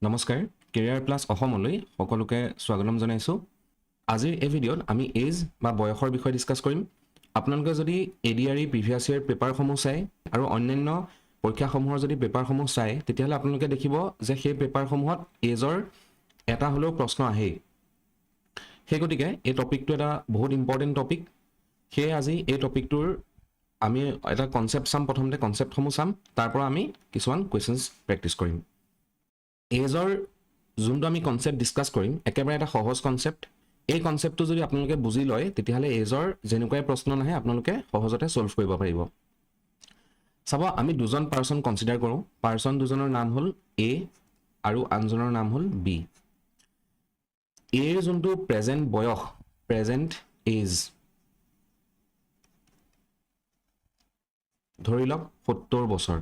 নমস্কাৰ career plus অসমলৈ সকলোকে স্বাগতম জনাইছোঁ আজিৰ এই ভিডিঅ'ত আমি এজ বা বয়সৰ বিষয়ে ডিছকাছ কৰিম আপোনালোকে যদি এডিআৰই প্ৰিভিয়াছ ইয়েৰ পেপাৰসমূহ চাই আৰু অন্যান্য পৰীক্ষাসমূহৰ যদি পেপাৰসমূহ চাই তেতিয়াহ'লে আপোনালোকে দেখিব যে সেই পেপাৰসমূহত এজৰ এটা হ'লেও প্ৰশ্ন আহেই সেই গতিকে এই টপিকটো এটা বহুত ইম্পৰ্টেণ্ট টপিক সেয়ে আজি এই টপিকটোৰ আমি এটা কনচেপ্ট চাম প্ৰথমতে কনচেপ্টসমূহ চাম তাৰ পৰা আমি কিছুমান কুৱেশ্যনছ প্ৰেক্টিছ কৰিম এজৰ যোনটো আমি কনচেপ্ট ডিছকাছ কৰিম একেবাৰে এটা সহজ কনচেপ্ট এই কনচেপ্টটো যদি আপোনালোকে বুজি লয় তেতিয়াহ'লে এজৰ যেনেকুৱাই প্ৰশ্ন নাহে আপোনালোকে সহজতে সলভ কৰিব পাৰিব চাব আমি দুজন পাৰ্চন কনচিডাৰ কৰোঁ পাৰ্চন দুজনৰ নাম হ'ল এ আৰু আনজনৰ নাম হ'ল বি এৰ যোনটো প্ৰেজেণ্ট বয়স প্ৰেজেণ্ট এজ ধৰি লওক 70 বছৰ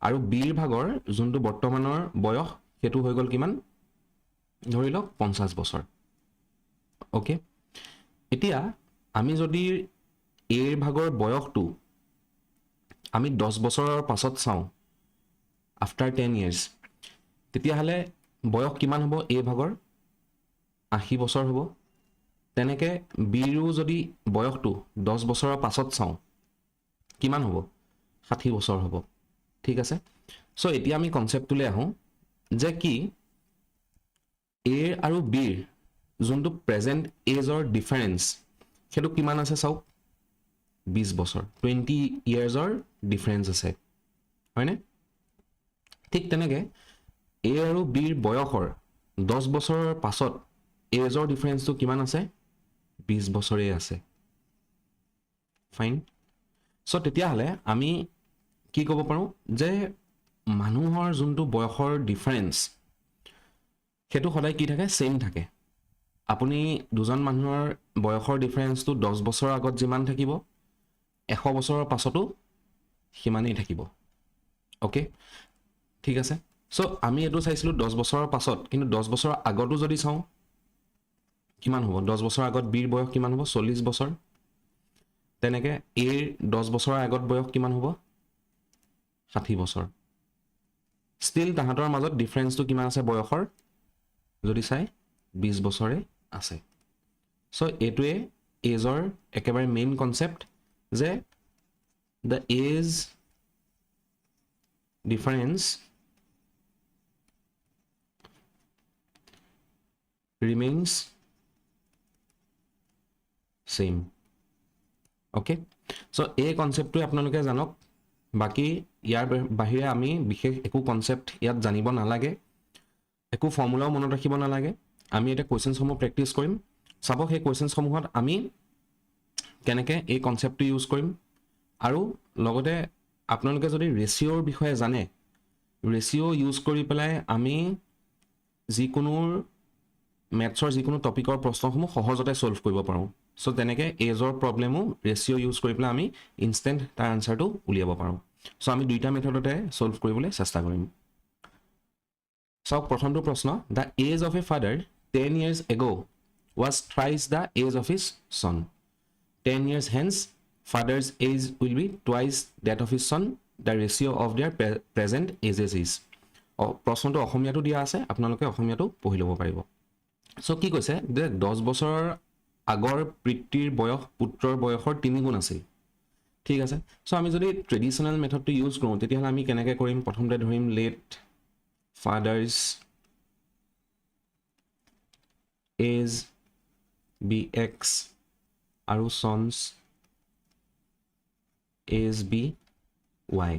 আৰু বিৰ ভাগৰ যোনটো বৰ্তমানৰ বয়স সেইটো হৈ গ'ল কিমান ধৰি লওক 50 বছৰ ওকে এতিয়া আমি যদি এৰ ভাগৰ বয়সটো আমি 10 বছৰৰ পাছত চাওঁ আফটাৰ 10 ইয়াৰ্ছ তেতিয়াহ'লে বয়স কিমান হ'ব এ ভাগৰ 80 বছৰ হ'ব তেনেকৈ বিৰো যদি বয়সটো 10 বছৰৰ পাছত চাওঁ কিমান হ'ব 60 বছৰ হ'ব ঠিক আছে সো এতিয়া আমি কনসেপ্টটোলৈ আহোঁ যে কি এৰ আৰু বিৰ যোনটো প্ৰেজেণ্ট এজৰ ডিফাৰেন্স সেইটো কিমান আছে চাওক 20 বছৰ 20 ইয়াৰ্ছৰ ডিফাৰেন্স আছে হয়নে ঠিক তেনেকৈ এ আৰু বিৰ বয়সৰ 10 বছৰৰ পাছত এজৰ ডিফাৰেন্সটো কিমান আছে 20 বছৰেই আছে ফাইন সো তেতিয়াহ'লে আমি কি ক'ব পাৰোঁ যে মানুহৰ যোনটো বয়সৰ ডিফাৰেন্স সেইটো সদায় কি থাকে সেম থাকে আপুনি দুজন মানুহৰ বয়সৰ ডিফাৰেন্সটো 10 বছৰৰ আগত যিমান থাকিব 100 বছৰৰ পাছতো সিমানেই থাকিব ওকে ঠিক আছে সো আমি এটো চাইছিলো 10 বছৰৰ পাছত কিন্তু 10 বছৰৰ আগতো যদি চাওঁ কিমান হ'ব 10 বছৰৰ আগত বিৰ বয়স কিমান হ'ব 40 বছৰ তেনেকৈ এৰ 10 বছৰৰ আগত বয়স কিমান হ'ব 60 বছৰ ষ্টিল তাহাঁতৰ মাজত ডিফাৰেন্সটো কিমান আছে বয়সৰ যদি চাই 20 বছৰে আছে সো এটোৱে এজৰ একেবাৰে মেইন কনসেপ্ট যে the age difference remains same okay so এই কনসেপ্টটো আপোনালোকে জানক বাকি ইয়াৰ বাহিৰে আমি বিশেষ একো কনসেপ্ট ইয়াত জানিব নালাগে একো ফৰ্মুলাও মনত ৰাখিব নালাগে আমি এটা কোৱেশ্চনসমূহ প্ৰেক্টিছ কৰিম চাব সেই কোৱেশ্চনসমূহত আমি কেনেকৈ এই কনসেপ্টটো ইউজ কৰিম আৰু লগতে আপোনালোকে যদি ৰেচিঅ'ৰ বিষয়ে জানে ৰেচিঅ' ইউজ কৰি পেলাই আমি যিকোনো মেথছৰ যিকোনো টপিকৰ প্ৰশ্নসমূহ সহজতে সলভ কৰিব পাৰোঁ সো তেনেকৈ এজৰ প্ৰব্লেমো ৰেচিঅ' ইউজ কৰি পেলাই আমি ইনষ্টেণ্ট তাৰ আনসাৰটো উলিয়াব পাৰোঁ সো আমি দুইটা মেথডতে সলভ কৰিবলৈ চেষ্টা কৰিম চাওক প্ৰথমটো প্ৰশ্ন the age of a father 10 years ago was thrice the age of his son 10 years hence father's age will be twice that of his son the ratio of their present ages is প্ৰশ্নটো অসমীয়াটো দিয়া আছে আপোনালোকে অসমীয়াটো পঢ়ি ল'ব পাৰিব so কি কৈছে যে 10 বছৰৰ আগৰ পিতৃৰ বয়স পুত্ৰৰ বয়সৰ 3 গুণ আছিল ঠিক আছে সো আমি যদি ট্ৰেডিশনাল মেথডটো ইউজ কৰোঁ তেতিয়াহ'লে আমি কেনেকৈ কৰিম প্ৰথমতে ধৰিম let father's age be X আৰু son's age be Y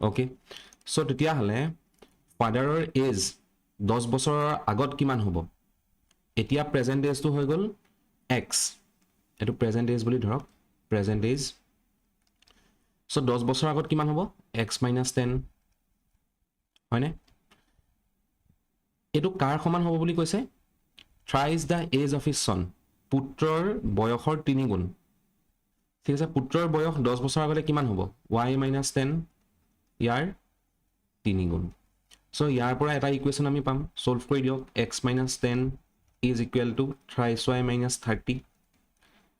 okay so তেতিয়াহ'লে ফাদাৰৰ এজ 10 বছৰৰ আগত কিমান হ'ব এতিয়া প্ৰেজেণ্ট এজটো হৈ গ'ল এক্স এইটো প্ৰেজেণ্ট এজ বুলি ধৰক প্ৰেজেণ্ট এজ সো 10 বছৰৰ আগত কিমান হ'ব এক্স মাইনাছ 10 হয়নে এইটো কাৰ সমান হ'ব বুলি কৈছে thrice the age of his son পুত্ৰৰ বয়সৰ 3 গুণ ঠিক আছে পুত্ৰৰ বয়স 10 বছৰ আগতে কিমান হ'ব y মাইনাছ 10 ইয়াৰ 3 গুণ সো ইয়াৰ পৰা এটা ইকুৱেশ্যন আমি পাম সলভ কৰি দিয়ক x minus 10 is equal to thrice y minus 30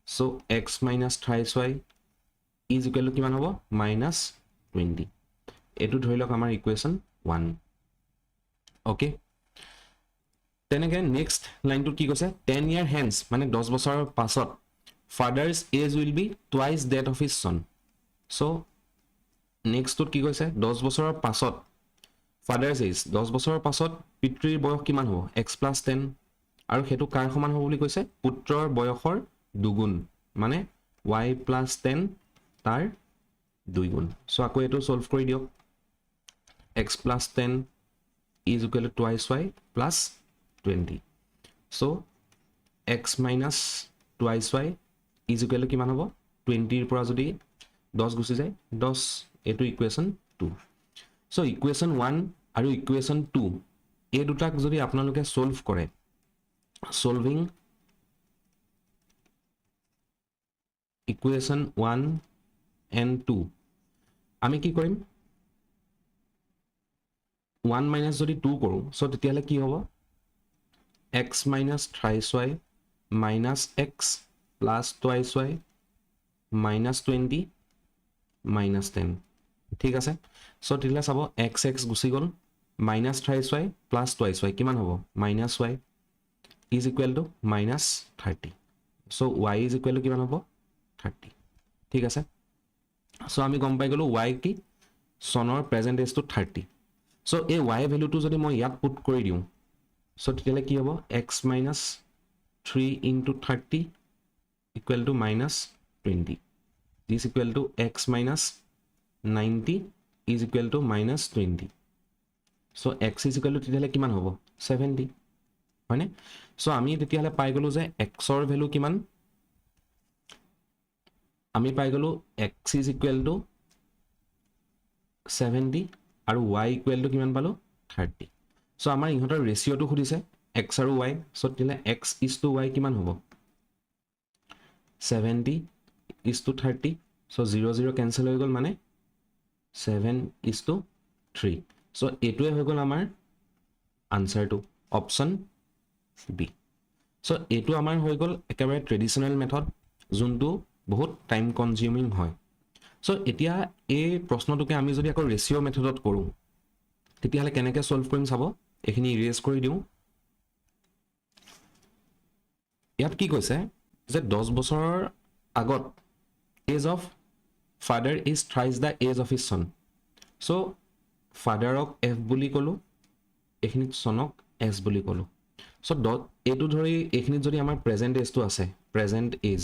so x minus thrice y is equal to কিমান হ'ব minus 20 এটো ধৰি লওক আমাৰ ইকুৱেশ্যন 1 অ'কে তেনেকৈ নেক্সট লাইনটোত কি কৈছে 10 year hence মানে 10 বছৰৰ পাছত father's age will be twice that of his son so' নেক্সটটোত কি কৈছে 10 বছৰৰ পাছত ফাদাৰ্ছ এজ 10 বছৰৰ পাছত পিতৃৰ বয়স কিমান হ'ব x+10 আৰু সেইটো কাৰ সমান হ'ব বুলি কৈছে পুত্ৰৰ বয়সৰ দুগুণ মানে y+10 তাৰ দুইগুণ চ' আকৌ এইটো সলভ কৰি দিয়ক x+10 is equal to twice y plus 20 so x minus twice y is equal to কিমান হ'ব 20 ৰ পৰা যদি 10 গুচি যায় 10 এইটো ইকুৱেশ্যন 2 so ইকুৱেশ্যন 1 আৰু ইকুৱেশ্যন 2 এই দুটাক যদি আপোনালোকে সলভ কৰে solving equation 1 and 2 আমি কি কৰিম 1 minus যদি 2 কৰো সো তেতিয়ালে কি হ'ব x minus thrice y minus x plus twice y minus 20 minus 10 ঠিক আছে সো তেতিয়ালে চাব x গুচি গল minus thrice y plus twice y কিমান হ'ব minus y is equal to minus 30 so y is equal to কিমান হ'ব 30 ঠিক আছে সো আমি গম পাই গলো y কি সনৰ প্ৰেজেন্ট এজ টু 30 so এই y ভ্যালু টু যদি মই ইয়াত পুট কৰি দিও so তেতিয়ালে কি হ'ব x minus 3 into 30 equal to minus 20 this equal to x minus 90 is equal to minus 20 so x is equal to তেতিয়ালে কিমান হ'ব 70 হয়নে so আমি তেতিয়ালে পাই গলো যে x ৰ ভ্যালু কিমান আমি পাই গলো x is equal to 70 আৰু y equal to কিমান পালো 30 so আমাৰ ইহঁতৰ ৰেশিওটো খুদিছে x আৰু y so তেতিয়ালে x is to y কিমান হ'ব 70 is to 30 so 0 0 cancel হৈ গল মানে 7 is to 3 so এটোৱে হৈ গল আমাৰ আনসাৰটো অপচন বি so এটো আমাৰ হৈ গল একেবাৰে ট্ৰেডিশনাল মেথড যোনটো বহুত টাইম কনজিউমিং হয় so এতিয়া এই প্ৰশ্নটোকে আমি যদি আকৌ ৰেশিও মেথডত কৰো তেতিয়ালে কেনেকৈ সলভ কৰিম চাব এখিনি ইৰেজ কৰি দিও ইয়াত কি কৈছে যে 10 বছৰৰ আগত age of father is thrice the age of his son so ফাদাৰক f বুলি কলো এখিনিত সনক s বুলি কলো so এটো ধৰি এখিনিত যদি আমাৰ প্ৰেজেন্ট এজটো আছে প্ৰেজেন্ট এজ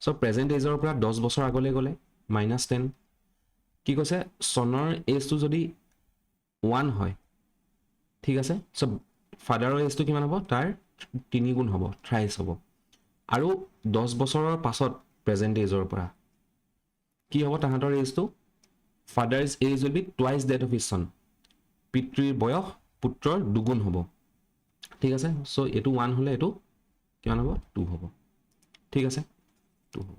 so প্ৰেজেন্ট এজৰ পৰা 10 বছৰ আগলৈ গলে -10 কি কৈছে সনৰ এজটো যদি 1 হয় ঠিক আছে so ফাদাৰৰ এজটো কিমান হ'ব তাৰ 3 গুণ হ'ব থ্ৰাইস হ'ব আৰু 10 বছৰৰ পাছত প্ৰেজেন্ট এজৰ পৰা কি হ'ব তাহাঁতৰ এজটো ফাদাৰ's age will be twice that of his son পিতৃৰ বয়স পুত্ৰৰ দুগুণ হ'ব ঠিক আছে so এটো 1 হলে এটো কিমান হ'ব 2 হ'ব ঠিক আছে 2 হ'ব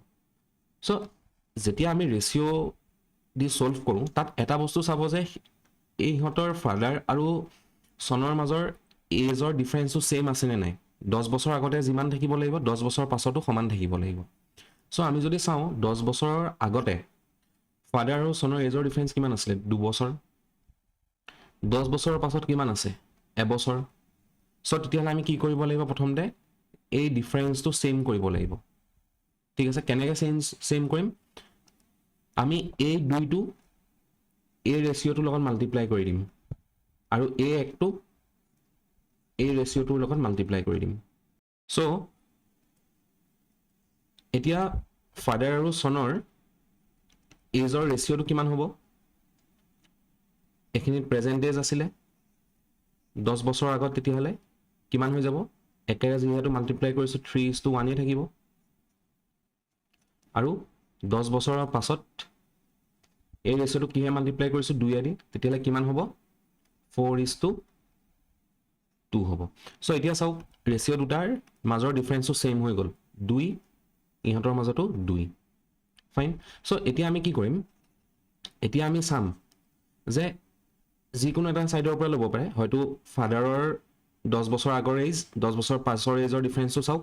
so যেতিয়া আমি ৰেশিও দি সলভ কৰো তাত এটা বস্তু চাব যে এইহতৰ ফাদাৰ আৰু সনৰ মাজৰ এজৰ ডিফাৰেন্সটো সেম আছে নে নাই 10 বছৰ আগতে যিমান থাকিব লাগিব 10 বছৰ পাছতো সমান থাকিব লাগিব so আমি যদি চাও 10 বছৰৰ আগতে ফাদাৰ আৰু সনৰ এজৰ ডিফাৰেন্স কিমান আছিল 2 বছৰ 10 বছৰৰ পাছত কিমান আছে 1 বছৰ so তেতিয়ালে আমি কি কৰিব লাগিব প্ৰথমতে এই ডিফাৰেন্সটো সেম কৰিব লাগিব ঠিক আছে কেনেকৈ সেম কৰিম আমি এই দুইটো এই ৰেশিওটোৰ লগত মাল্টিপ্লাই কৰি দিম আৰু এই একটো এই ৰেশিওটোৰ লগত মাল্টিপ্লাই কৰি দিম so এতিয়া ফাদাৰ আৰু সনৰ এজৰ ৰেশিওটো কিমান হ'ব এখিনিত প্ৰেজেন্ট এজ আছিল 10 বছৰ আগত তেতিয়ালে কিমান হৈ যাব একেৰে যেহেতু মাল্টিপ্লাই কৰিছো 3:1 এ থাকিব আৰু 10 বছৰৰ পাছত এই ৰেশিওটো কিহে মাল্টিপ্লাই কৰিছো 2 এ দি তেতিয়ালে কিমান হ'ব 4:2 হ'ব সো এতিয়া চাও ৰেশিও দুটাৰ মাজৰ ডিফাৰেন্সটো সেম হৈ গল 2 ইহঁতৰ মাজতো 2 ফাইন সো এতিয়া আমি কি কৰিম এতিয়া আমি চাম যে যিকোনো এটা সাইডৰ পৰা ল'ব পাৰে হয়তো ফাদাৰৰ 10 বছৰ আগৰ এজ 10 বছৰ পাছৰ এজৰ ডিফাৰেন্সটো চাওক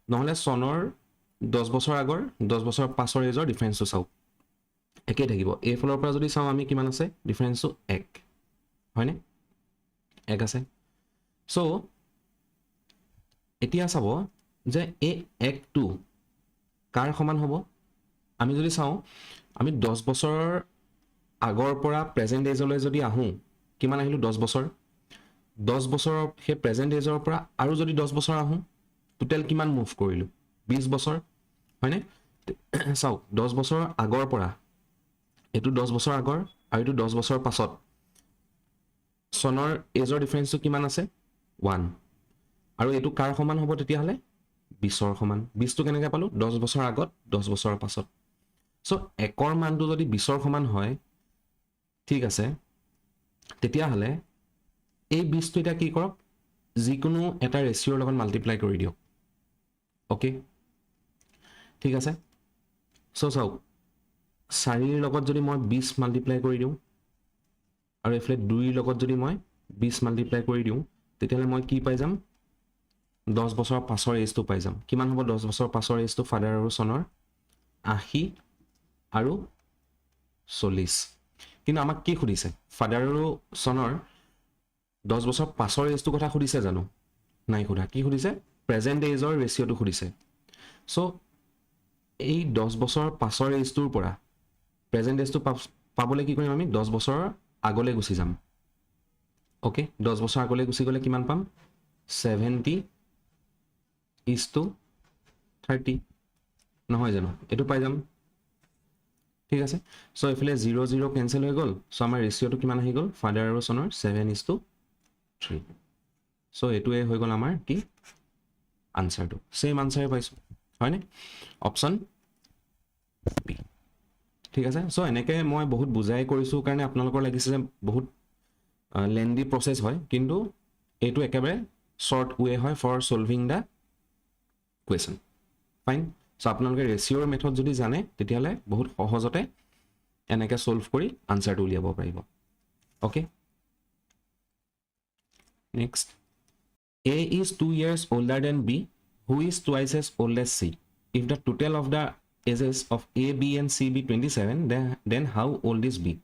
নহলে সনৰ 10 বছৰ আগৰ 10 বছৰ পাছৰ এজৰ ডিফাৰেন্সটো চাওক একে থাকিব এই ফলৰ পৰা যদি চাও আমি কিমান আছে ডিফাৰেন্সটো 1 হয়নে 1 আছে সো এতিয়া চাব যে এই 1টো কাৰ সমান হ'ব আমি যদি চাওঁ আমি 10 বছৰৰ আগৰ পৰা প্ৰেজেন্ট এজলৈ যদি আহোঁ কিমান আহিলো 10 বছৰ 10 বছৰৰ সেই প্ৰেজেন্ট এজৰ পৰা আৰু যদি 10 বছৰ আহোঁ টোটেল কিমান মুভ কৰিলোঁ 20 বছৰ হয়নে চাওক 10 বছৰৰ আগৰ পৰা এইটো 10 বছৰ আগৰ আৰু এইটো 10 বছৰৰ পাছত চনৰ এজৰ ডিফাৰেন্সটো কিমান আছে 1 আৰু এইটো কাৰ সমান হ'ব তেতিয়াহ'লে 20ৰ সমান 20টো কেনেকৈ পালোঁ 10 বছৰ আগত 10 বছৰৰ পাছত সো 1ৰ মানটো যদি 20ৰ সমান হয় ঠিক আছে তেতিয়াহ'লে এই 20টো এতিয়া কি কৰক যিকোনো এটা ৰেচিঅ'ৰ লগত মাল্টিপ্লাই কৰি দিয়ক অ'কে ঠিক আছে সো চাওক 4ৰ লগত যদি মই 20 মাল্টিপ্লাই কৰি দিওঁ আৰু এইফালে 2ৰ লগত যদি মই 20 মাল্টিপ্লাই কৰি দিওঁ তেতিয়াহ'লে মই কি পাই যাম 10 বছৰৰ পাছৰ এজটো পাই যাম কিমান হ'ব 10 বছৰৰ পাছৰ এজটো ফাদাৰ আৰু চনৰ 80 আৰু 40 কিন্তু আমাক কি সুধিছে ফাদাৰ আৰু চনৰ 10 বছৰ পাছৰ এজটো কথা সুধিছে জানো নাই সোধা কি সুধিছে প্ৰেজেন্ট এজৰ ৰেচিঅ'টো সুধিছে সো এই 10 বছৰ পাছৰ এজটোৰ পৰা প্ৰেজেন্ট এজটো পাবলৈ কি কৰিম আমি 10 বছৰৰ আগলৈ গুচি যাম অ'কে 10 বছৰ আগলৈ গুচি গ'লে কিমান পাম 70:30 নহয় জানো এইটো পাই যাম ঠিক আছে সো এইফালে 0 0 কেনসেল হৈ গ'ল সো আমাৰ ৰেচিঅ'টো কিমান আহি গ'ল ফাদাৰ আৰু চনৰ 7:3 সো এইটোৱে হৈ গ'ল আমাৰ কি আনসাৰটো সেম আনসাৰে পাইছো হয়নে অপশন বি ঠিক আছে সো এনেকৈ মই বহুত বুজাই কৰিছোঁ কাৰণে আপোনালোকৰ লাগিছে যে বহুত লেন্দি প্ৰচেছ হয় কিন্তু এইটো একেবাৰে শৰ্ট ৱে হয় for solving the question fine so আপোনালোকে ৰেচিঅ'ৰ মেথড যদি জানে তেতিয়াহ'লে বহুত সহজতে এনেকৈ সলভ কৰি আনসাৰটো উলিয়াব পাৰিব okay next A is 2 years older than B, who is twice as old as C. If the total of the ages of A, B and C be 27, then how old is B?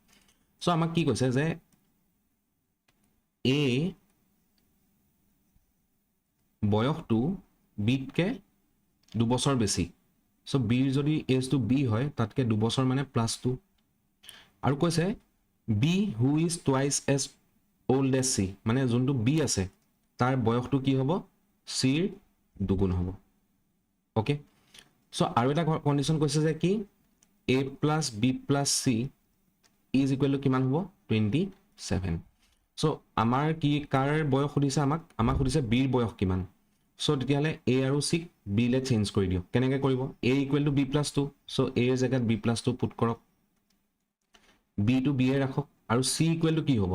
So, আমাক কি কৈছে যে A বয়সটো বিতকে 2 বছৰ বেছি so বিৰ যদি এজটো B হয় তাতকে 2 বছৰ মানে প্লাস 2 আৰু কৈছে B who is twice as old as C মানে যোনটো বি আছে তাৰ বয়সটো কি হ'ব চিৰ দুগুণ হ'ব ওকে সো আৰু এটা কন্ডিশন কৈছে যে কি a plus b plus c is equal to কিমান হ'ব 27 সো আমাৰ কি কাৰ বয়স সুধিছে আমাক সুধিছে বিৰ বয়স কিমান সো তেতিয়াহ'লে a আৰু c b লে চেঞ্জ কৰি দিও কেনেকৈ কৰিব a equal to b plus 2 so a ৰ জাগাত b প্লাস 2 পুট কৰক b টু b এ ৰাখক আৰু c ইকুৱেল টু কি হ'ব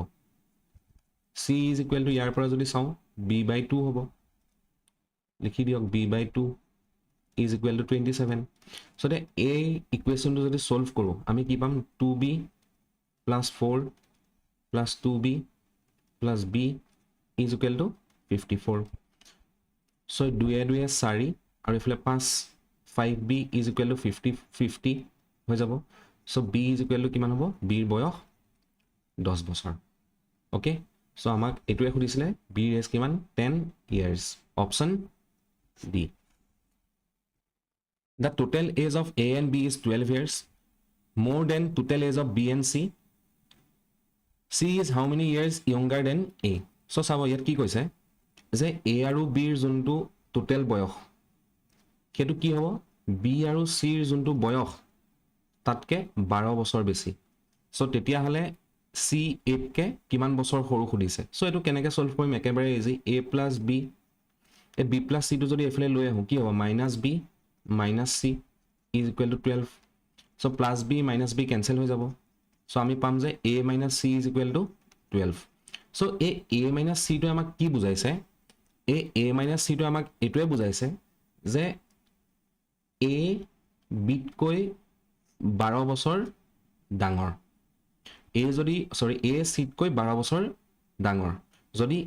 c ইজ ইকুৱেল টু ইয়াৰ পৰা যদি চাওঁ b/2 হ'ব লিখি দিয়ক b/2 is equal to 27 so they এই ইকুৱেশ্যনটো যদি সলভ কৰোঁ আমি কি পাম 2b plus 4 plus 2b plus b is equal to 54 so 2 2 4 আৰু ইফালে 5 5b ইজ ইকুৱেল টু 50 হৈ যাব so b is equal to কিমান হ'ব bৰ বয়স 10 বছৰ ওকে সো আমাক এটোৱে খুদিছিলে bৰ এজ কিমান 10 years option D The total age of A and B is 12 years, more than total age of B and C. C is how many years younger than A? So, চাব ইয়াত কি কৈছে যে A আৰু B ৰ যোনটো total বয়স সেইটো কি হ'ব B আৰু C ৰ যোনটো বয়স তাতকে 12 বছৰ বেছি সো তেতিয়াহ'লে C A কে কিমান বছৰ সৰু খুদিছে সো এটো কেনেকৈ সলভ কৰিম একেবাৰে easy A plus B A B plus C টো যদি এফালে লৈ আহো কি হ'ব -B minus c is equal to 12 so plus b minus b cancel হৈ যাব so আমি পাম যে a minus c is equal to 12 so a minus c টো আমাক কি বুজাইছে a minus c টো আমাক এটোৱে বুজাইছে যে a বিতকৈ 12 বছৰ ডাঙৰ a যদি সৰি a c তকৈ 12 বছৰ ডাঙৰ যদি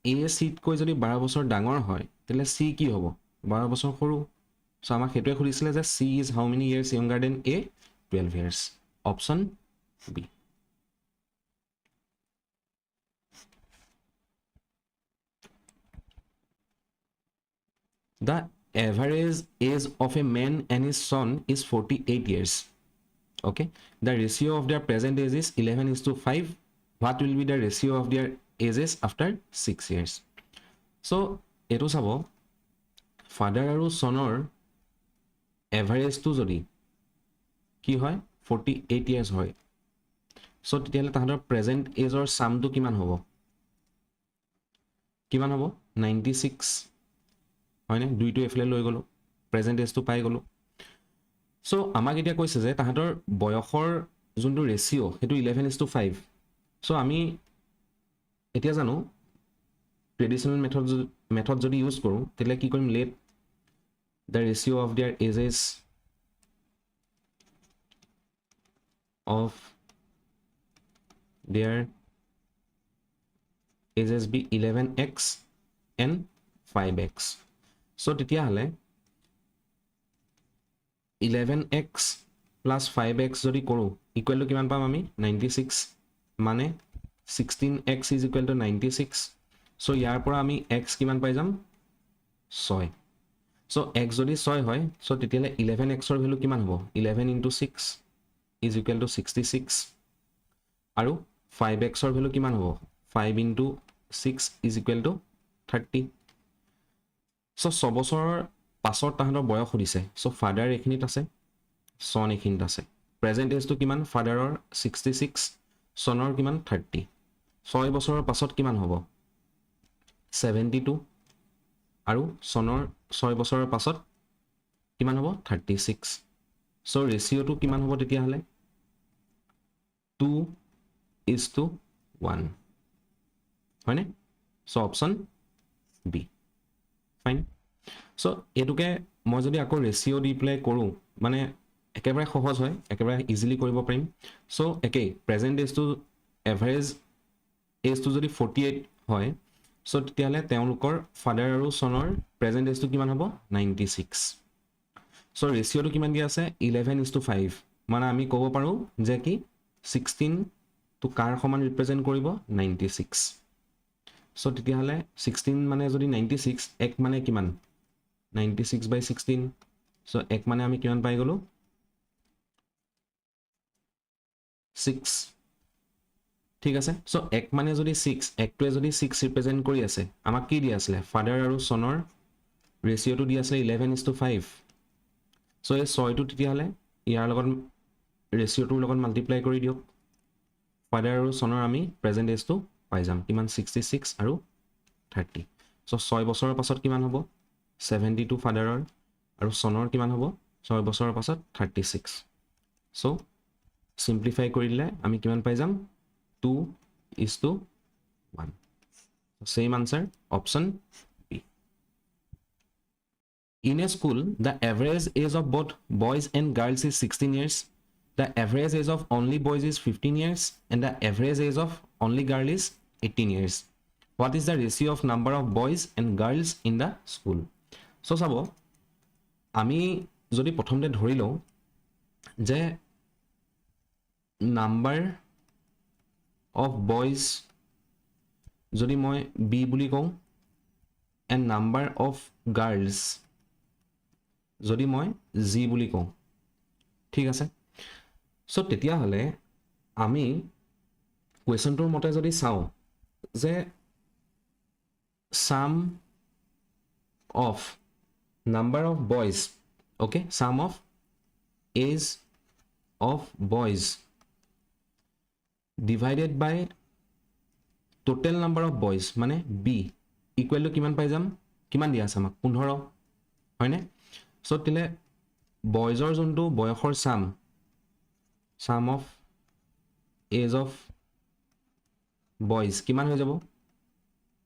a c তকৈ যদি 12 বছৰ ডাঙৰ হয় তেলে c কি হ'ব 12 বছৰ সৰু So, আমাক হেতুৱে খুদিছিলে যে C is how many years younger than A? 12 years. Option B. the average age of a man and his son is 48 years. Okay, the ratio of their present age is 11:5. What will be the ratio of their ages after 6 years? So eto sabo father aru sonor average to jodi কি হয় 48 years হয় so তেতিয়ালে তাহাঁতৰ present এজৰ সামটো কিমান হ'ব 96 হয় নে দুইটো এফলে লৈ গলো প্ৰেজেন্ট এজটো পাই গলো সো আমাক এতিয়া কৈছে যে তাহাঁতৰ বয়সৰ যোনটো ৰেশিও হেতু 11:5 সো আমি এতিয়া জানো ট্ৰেডিশনাল মেথড যদি ইউজ কৰো তেলে কি কৰিম late the ratio of their ages of their ages be 11x and 5x. So tetia hale 11x plus 5x jodi koru equal to kiman pam ami 96 mane 16x is equal to 96. So yar pora ami x kiman pai jam 6. So x jodi 6 hoy so tetiale 11x or value kiman hobo 11 into 6 is equal to 66 aru 5x or value kiman hobo 5 into 6 is equal to 30. So sobosor pasor tahador boyok hodise so father ekhinit ase son ekhinit ase present age to kiman father or 66 sonor kiman 30 6 bosor pasot kiman hobo 72 আৰু sonor 6 বছৰৰ পাছত কিমান হ'ব 36 so ৰেশিওটো কিমান হ'ব তেতিয়া হলে 2:1 হয়নে so option B fine so এটুকে মই যদি আকৌ ৰেশিও দি প্লে কৰো মানে একেবাৰে সহজ হয় একেবাৰে ইজিলি কৰিব পাৰিম সো একে present age two average age two যদি 48 হয় সো তেতিয়ালে তেওঁলোকৰ ফাদাৰ আৰু সনৰ প্ৰেজেন্ট এজ টু কিমান হ'ব 96 সো ৰেশিওটো কিমান দিয়া আছে 11:5 মানে আমি ক'ব পাৰো যে কি 16 টু কাৰ সমান ৰিপ্ৰেজেন্ট কৰিব 96 সো তেতিয়ালে 16 মানে যদি 96 এক মানে কিমান 96/16 সো এক মানে আমি কিমান পাই গলো 6 ঠিক আছে সো এক মানে যদি 6 একটোৱে যদি 6 ৰিপ্ৰেজেন্ট কৰি আছে আমাক কি দি আছিল ফাদাৰ আৰু সনৰ ৰেশিওটো দি আছিল 11:5 সো এই 6 টো তেতিয়া হলে ইয়াৰ লগত ৰেশিওটোৰ লগত মাল্টিপ্লাই কৰি দিওক ফাদাৰ আৰু সনৰ আমি প্ৰেজেন্ট এজটো পাই যাম কিমান 66 আৰু 30 সো 6 বছৰৰ পাছত কিমান হ'ব 72 ফাদাৰৰ আৰু সনৰ কিমান হ'ব 6 বছৰৰ পাছত 36 সো সিম্পলিফাই কৰিলে আমি কিমান পাই যাম 2:1 same answer option B. In a school the average age of both boys and girls is 16 years, the average age of only boys is 15 years and the average age of only girl is 18 years. What is the ratio of number of boys and girls in the school? So sabo ami jodi prothomte dhori lo je number of boys যদি মই b বুলি কওঁ and number of girls যদি মই g বুলি কওঁ ঠিক আছে সো তেতিয়া হলে আমি কোৱেশ্চনটোৰ মতে যদি চাও যে sum of number of boys okay sum of age of boys divided by total number of boys মানে b equal to কিমান পাই যাম কিমান দিয়া আছে আমাক 15 হয়নে সো তেলে বয়জৰ যোনটো বয়সৰ sum of age of boys কিমান হৈ যাব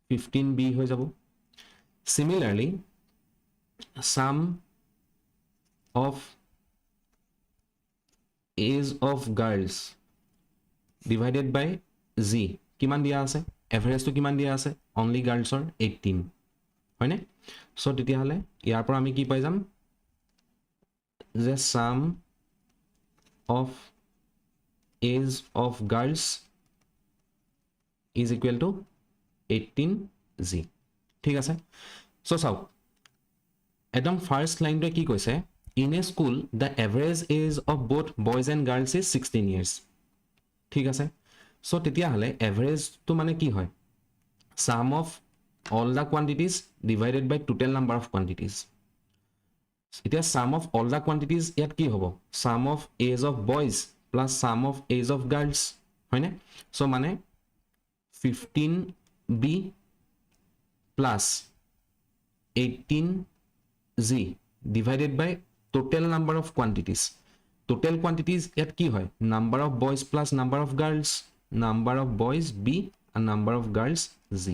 15b হৈ যাব similarly sum of age of girls divided by z কিমান দিয়া আছে এভাৰেজ তো কিমান দিয়া আছে only girlsৰ 18 হয়নে সো তেতিয়া হলে ইয়াৰ পৰা আমি কি পাই যাম যে sum of age of girls is equal to 18z ঠিক আছে সো চাও একদম ফাৰ্ষ্ট লাইনটোৱে কি কৈছে in a school the average age of both boys and girls is 16 years ঠিক আছে চ' তেতিয়াহ'লে এভাৰেজটো মানে কি হয় sum of all the quantities divided by total number of quantities এতিয়া sum of all the quantities ইয়াত কি হ'ব sum of age of boys plus sum of age of girls হয়নে চ' মানে 15b plus 18g divided by total number of quantities total quantities ইয়াত কি হয় number of boys plus number of girls number of boys b and number of girls z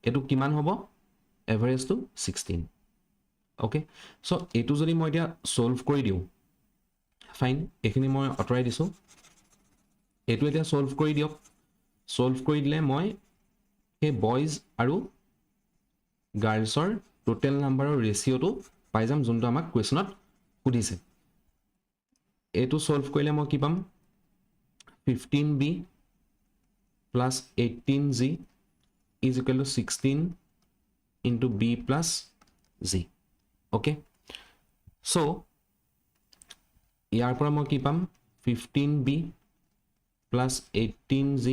এটো কিমান হ'ব এভাৰেজটো 16 okay so এটো যদি মই এতিয়া সলভ কৰি দিও ফাইন এখিনি মই অতৰাই দিছো এটো এতিয়া সলভ কৰি দিওক সলভ কৰি দিলে মই এই বয়জ আৰু গাৰ্লছৰ টোটাল নাম্বাৰৰ ৰেশিওটো পাই যাম যোনটো আমাক কোৱেশ্যনত সুধিছে এটো সলভ কৰিলে মই কি পাম 15b plus 18g is equal to 16 into b plus z okay so ইয়াৰ পৰা মই কি পাম 15b plus 18g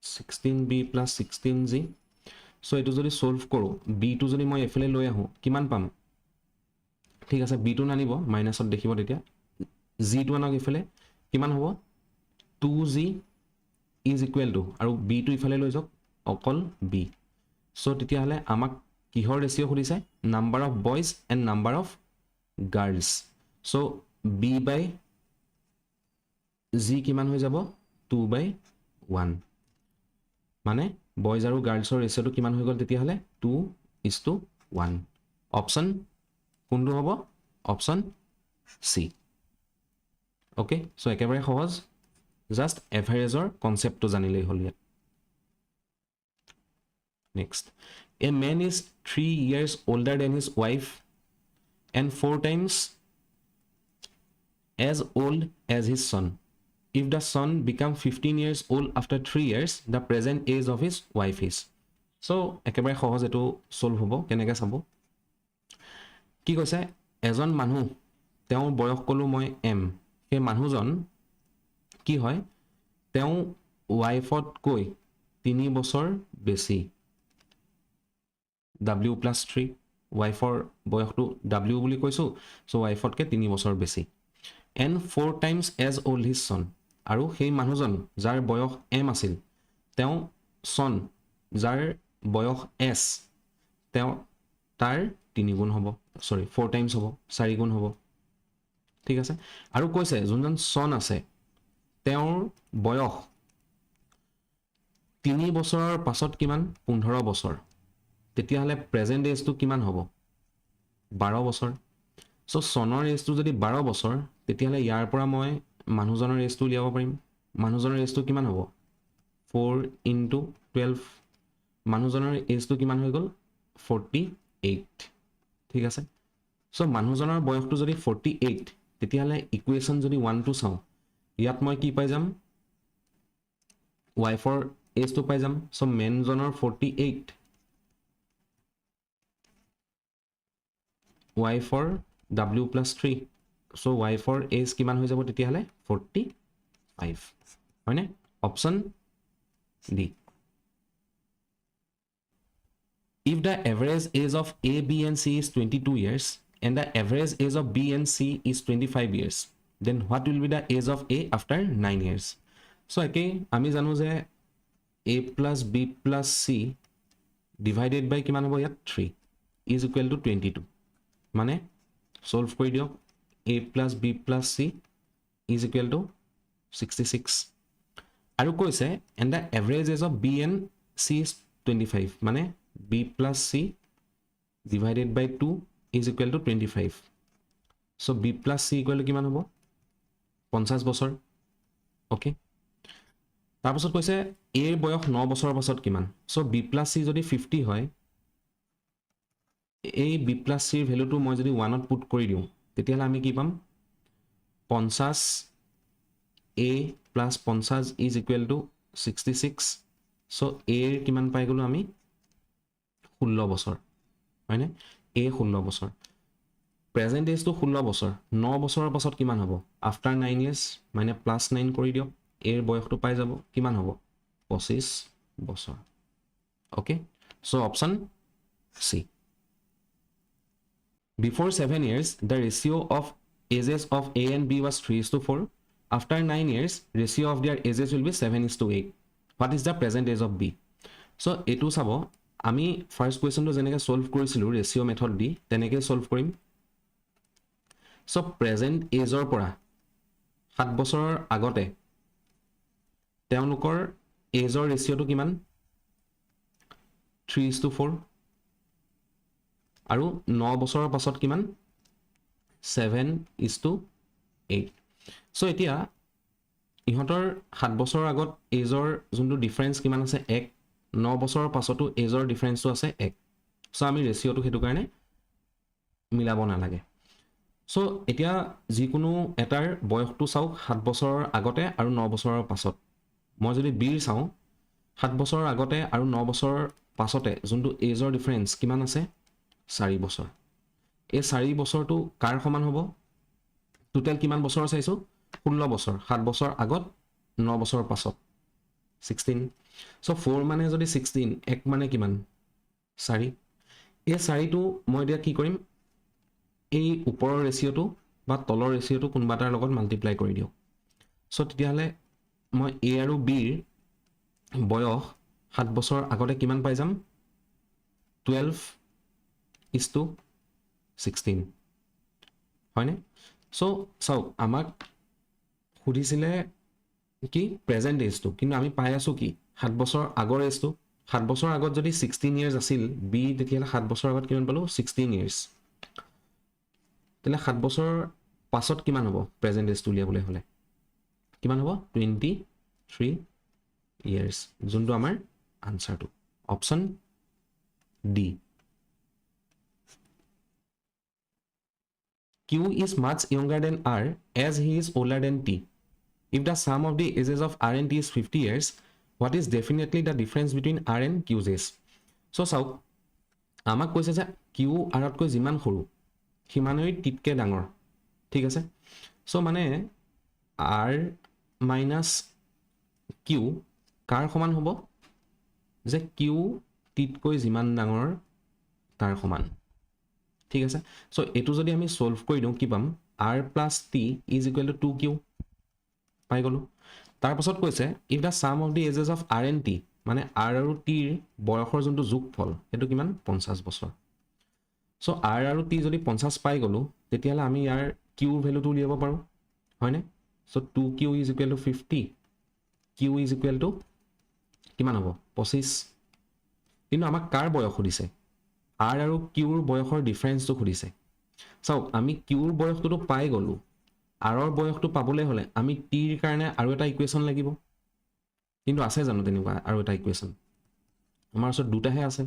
16b plus 16g so এটো যদি সলভ কৰো b টো যদি মই এফালে লৈ আহো কিমান পাম ঠিক আছে b টো নানিব মাইনাসত দেখিব তেতিয়া g টো আনক এফালে কিমান হ'ব 2g is equal to আৰু b টো ইফালে লৈ যাওক অকল b সো তেতিয়াহলে আমাক কিহৰ ৰেশিও খুলিছে number of boys and number of girls so b by g কিমান হৈ যাব 2/1 মানে বয়জ আৰু গাৰ্লছৰ ৰেশিওটো কিমান হৈ গ'ল তেতিয়াহলে 2:1 অপচন কোনটো হ'ব অপচন সি ওকে সো একেবাৰে সহজ জাস্ট এভাৰেজৰ কনসেপ্টটো জানিলেই হ'ল ইয়াত next a man is 3 years older than his wife and 4 times as old as his son if the son become 15 years old after 3 years the present age of his wife is so একেবাৰে সহজ এটো solve হ'ব কেনেকৈ চাব কি কৈছে এজন মানুহ তেওঁ বয়স কলো মই m সেই মানুহজন কি হয় তেওঁ ওয়াইফত কৈ 3 বছৰ বেছি w plus 3 ওয়াইফৰ বয়সটো w বুলি কৈছো সো ওয়াইফতকে 3 বছৰ বেছি and 4 times as old his son আৰু সেই মানুহজন যাৰ বয়স m আছিল তেওঁ son যাৰ বয়স s তেওঁ তাৰ 3 গুণ হ'ব সৰি 4 times হ'ব 4 গুণ হ'ব ঠিক আছে আৰু কৈছে যোনজন son আছে তেওঁৰ বয়স 3 বছৰৰ পাছত কিমান 15 বছৰ তেতিয়াহলে প্ৰেজেন্ট এজটো কিমান হ'ব 12 বছৰ সো সনৰ এজটো যদি 12 বছৰ তেতিয়াহলে ইয়াৰ পৰা মই মানুহজনৰ এজটো লিয়াব পাৰিম মানুহজনৰ এজটো কিমান হ'ব 4 into 12 মানুহজনৰ এজটো কিমান হৈ গ'ল 48 ঠিক আছে সো মানুহজনৰ বয়সটো যদি 48 তেতিয়াহলে ইকুৱেশ্যন যদি 1 টো চাও ইয়াত মই কি পাই যাম ওয়াইফৰ এজটো পাই যাম সো মেনজনৰ 48 ওয়াইফৰ w plus 3 সো ওয়াইফৰ এজ কিমান হৈ যাব তেতিয়াহলে 45 হয়নে option D if the average age of a b and c is 22 years and the average age of b and c is 25 years then what will be the age of a after 9 years so একে আমি জানো যে a plus b plus c divided by কিমান হ'ব ইয়াত 3 is equal to 22 মানে solve কৰি দিওক a plus b plus c is equal to 66 আৰু কৈছে and the average age of b and c is 25 মানে b plus c divided by 2 is equal to 25 so b plus c equal to কিমান হ'ব 50 বছৰ okay তাৰপিছত কৈছে a ৰ বয়স 9 বছৰৰ পাছত কিমান so b plus c যদি 50 হয় এই b plus c ৰ ভ্যালুটো মই যদি 1 ত পুট কৰি দিও তেতিয়াহলে আমি কি পাম 50 a plus 50 is equal to 66 so a ৰ কিমান পাই গলো আমি 16 বছৰ হয়নে এ 16 বছৰ প্ৰেজেণ্ট এজটো 16 বছৰ 9 বছৰৰ পাছত কিমান হ'ব আফটাৰ 9 ইয়াৰ্ছ মানে প্লাছ 9 কৰি দিয়ক এৰ বয়সটো পাই যাব কিমান হ'ব 25 বছৰ okay so option C Before 7 years, the ratio of ages of A and B was 3:4. After 9 years, ratio of their ages will be 7:8. What is the present age of B? So, etu sabo, ami first question to jeneke solve korisilu ratio method di, teneke solve korim. So, present age or pora, 7 বছৰ আগতে, তেওঁলোকৰ age or ratio to kiman? 3:4. আৰু 9 বছৰৰ পাছত কিমান 7:8 so এতিয়া ইহঁতৰ 7 বছৰৰ আগত এজৰ যোনটো ডিফাৰেন্স কিমান আছে 1 9 বছৰৰ পাছতো এজৰ ডিফাৰেন্সটো আছে 1 সো আমি ৰেশিওটো হেতু কাৰণে মিলাব নালাগে সো এতিয়া যিকোনো এটাৰ বয়সটো চাওক 7 বছৰৰ আগতে আৰু 9 বছৰৰ পাছত মই যদি বিৰ চাও 7 বছৰৰ আগতে আৰু 9 বছৰৰ পাছতে যোনটো এজৰ ডিফাৰেন্স কিমান আছে 4 বছৰ এই 4 বছৰটো কাৰ সমান হ'ব টোটাল কিমান বছৰ চাইছো 16 বছৰ 7 বছৰ আগত 9 বছৰৰ পাছত 16 সো 4 মানে যদি 16 এক মানে কিমান 4 এই 4টো মই দিয়া কি কৰিম এই ওপৰৰ ৰেশিওটো বা তলৰ ৰেশিওটো কোনবাটাৰ লগত মাল্টিপ্লাই কৰি দিও সো তেতিয়াহলে মই এ আৰু বিৰ বয়স 7 বছৰ আগতে কিমান পাই যাম 12:16 হয়নে সো চাওক আমাক সুধিছিলে কি প্ৰেজেন্ট এজটো কিন্তু আমি পাই আছো কি 7 বছৰ আগৰ এজটো 7 বছৰ আগত যদি 16 ইয়াৰ্স আছিল বি তেতিয়ালে 7 বছৰ আগত কিমান পালো 16 ইয়াৰ্স তেলে 7 বছৰ পাছত কিমান হ'ব প্ৰেজেন্ট এজটো উলিয়াবলে হলে কিমান হ'ব 23 ইয়াৰ্স যোনটো আমাৰ আনসাৰটো option D Q is much younger than R as he is older than T. If the sum of the ages of R and T is 50 years, what is definitely the difference between R and Q's age? So, চাওক আমাক কৈছে যে Q R তকৈ যিমান সৰু সিমানেই টিতকে ডাঙৰ ঠিক আছে সো মানে R minus Q কাৰ সমান হ'ব যে Q টিতকৈ যিমান ডাঙৰ তাৰ সমান ঠিক আছে সো এটো যদি আমি সলভ কৰি দিও কি পাম r plus t is equal to 2q পাই গলো তাৰ পাছত কৈছে if the sum of the ages of r and t মানে r আৰু t ৰ বয়সৰ যোনটো যোগফল এটো কিমান 50 বছৰ সো r আৰু t যদি 50 পাই গলো তেতিয়ালে আমি ইয়াৰ q ভ্যালুটো উলিয়াব পাৰো হয়নে so 2q is equal to 50 q is equal to কিমান হ'ব 25 কিন্তু আমাক কাৰ বয়স সুধিছে R আৰু Q ৰ বয়সৰ ডিফাৰেন্সটো খুদিছে চাওক আমি Q ৰ বয়সটো পাই গলো R ৰ বয়সটো পাবলৈ হলে আমি T ৰ কাৰণে আৰু এটা ইকুৱেচন লাগিব কিন্তু আছে জানো তেনেকুৱা আৰু এটা ইকুৱেচন আমাৰ ওচৰত দুটাহে আছে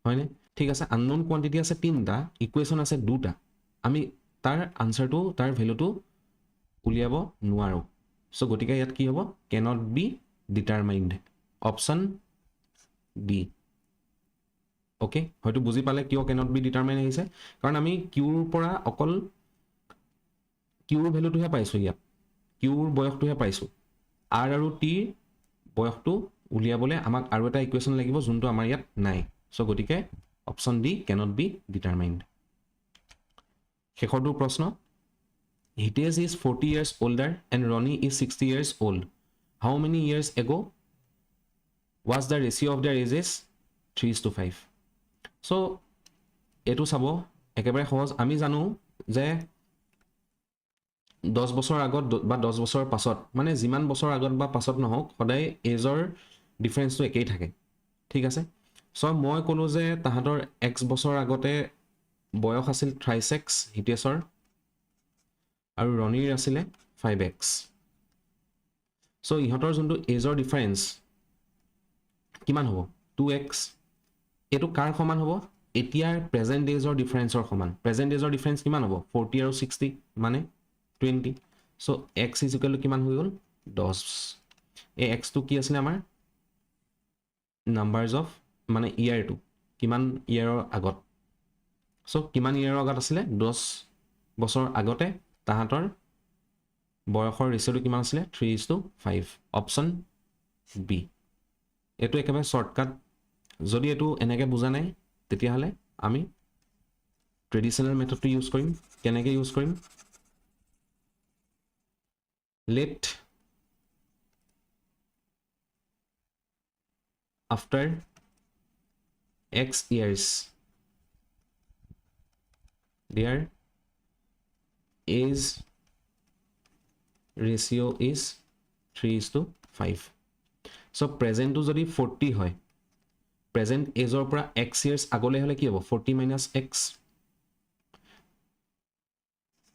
হয়নে ঠিক আছে আননোন কোৱান্টিটি আছে তিনটা ইকুৱেচন আছে দুটা আমি তাৰ আনসাৰটো তাৰ ভ্যালুটো উলিয়াব নোৱাৰো সো গতিকে ইয়াত কি হ'ব cannot be determined option D okay হয়তো বুজি পালে কিয় cannot be determined আহিছে কাৰণ আমি q ৰ পৰা অকল q ৰ ভ্যালুটোহে পাইছো ইয়াত q ৰ বয়সটোহে পাইছো r আৰু t বয়সটো উলিয়াবলে আমাক আৰু এটা ইকুৱেচন লাগিব যোনটো আমাৰ ইয়াত নাই সো গতিকে option D cannot be determined শেষৰটো প্ৰশ্ন Hitesh is 40 years older and Ronnie is 60 years old. How many years ago was the ratio of their ages 3:5? So, এটো চাব একেবাৰে সহজ আমি জানো যে 10 বছৰ আগত বা 10 বছৰ পাছত মানে যিমান বছৰ আগত বা পাছত নহওক সদায় এজৰ ডিফাৰেন্সটো একেই থাকে ঠিক আছে সো মই কলো যে তাহাতৰ x বছৰ আগতে বয়স আছিল 36 হিতেশৰ আৰু ৰনিৰ আছিল 5x সো ইহঁতৰ যোনটো এজৰ ডিফাৰেন্স কিমান হ'ব 2x এটো কাৰ সমান হ'ব এতিয়াৰ প্ৰেজেন্ট এজৰ ডিফাৰেন্সৰ সমান প্ৰেজেন্ট এজৰ ডিফাৰেন্স কিমান হ'ব 40 আৰু 60 মানে 20 so x is equal to কিমান হৈ গল 10 এই x টো কি আছিল আমাৰ নাম্বাৰস অফ মানে ইয়াৰ টু কিমান ইয়াৰৰ আগত সো কিমান ইয়াৰৰ আগত আছিলে 10 বছৰ আগতে তাহাঁতৰ বয়সৰ ৰেচিঅ'টো কিমান আছিলে 3:5 অপশ্যন বি এইটো একেবাৰে শৰ্টকাট যদি এইটো এনেকৈ বুজা নাই তেতিয়াহ'লে আমি ট্ৰেডিশ্যনেল মেথডটো ইউজ কৰিম কেনেকৈ ইউজ কৰিম let after x years their age ratio is 3:5 so present to jodi 40 hoy present age or pura x years agole hole ki hobo 40 minus x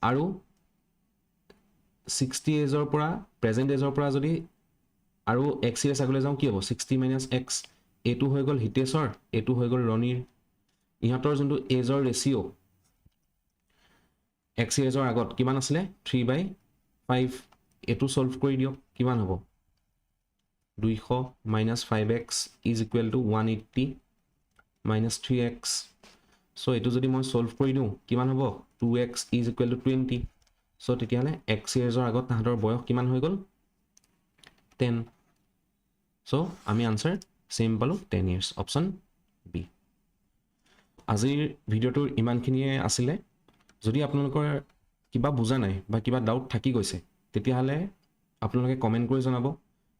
aru 60 এজৰ পৰা প্ৰেজেন্ট এজৰ পৰা যদি আৰু x years আগলৈ যাওঁ কি হ'ব 60 minus x এইটো হৈ গ'ল হিতেশৰ এইটো হৈ গ'ল ৰণীৰ ইহঁতৰ যোনটো এজৰ ৰেচিঅ x yearsৰ আগত কিমান আছিলে 3/5 এইটো সলভ কৰি দিয়ক কিমান হ'ব 200 minus 5x is equal to 180 minus 3x so এইটো যদি মই সলভ কৰি দিওঁ কিমান হ'ব 2x is equal to 20 so তেতিয়াহ'লে x yearsৰ আগত তাহাঁতৰ বয়স কিমান হৈ গ'ল 10 so আমি আনসাৰ সেম পালো 10 years অপশ্যন বি আজিৰ ভিডিঅ'টোৰ ইমানখিনিয়ে আছিলে যদি আপোনালোকৰ কিবা বুজা নাই বা কিবা ডাউট থাকি গৈছে তেতিয়াহ'লে আপোনালোকে কমেন্ট কৰি জনাব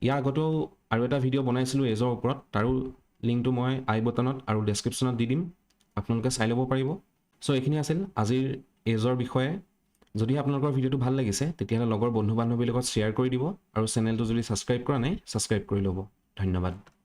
ইয়াৰ আগতেও আৰু এটা ভিডিঅ' বনাইছিলোঁ এজৰ ওপৰত তাৰো লিংকটো মই আই বটনত আৰু ডেছক্ৰিপশ্যনত দি দিম আপোনালোকে চাই ল'ব পাৰিব so এইখিনি আছিল আজিৰ এজৰ বিষয়ে যদি আপোনালোকৰ ভিডিঅ'টো ভাল লাগিছে তেতিয়াহ'লে লগৰ বন্ধু বান্ধৱীৰ লগত শ্বেয়াৰ কৰি দিব আৰু চেনেলটো যদি ছাবস্ক্ৰাইব কৰা নাই ছাবস্ক্ৰাইব কৰি ল'ব ধন্যবাদ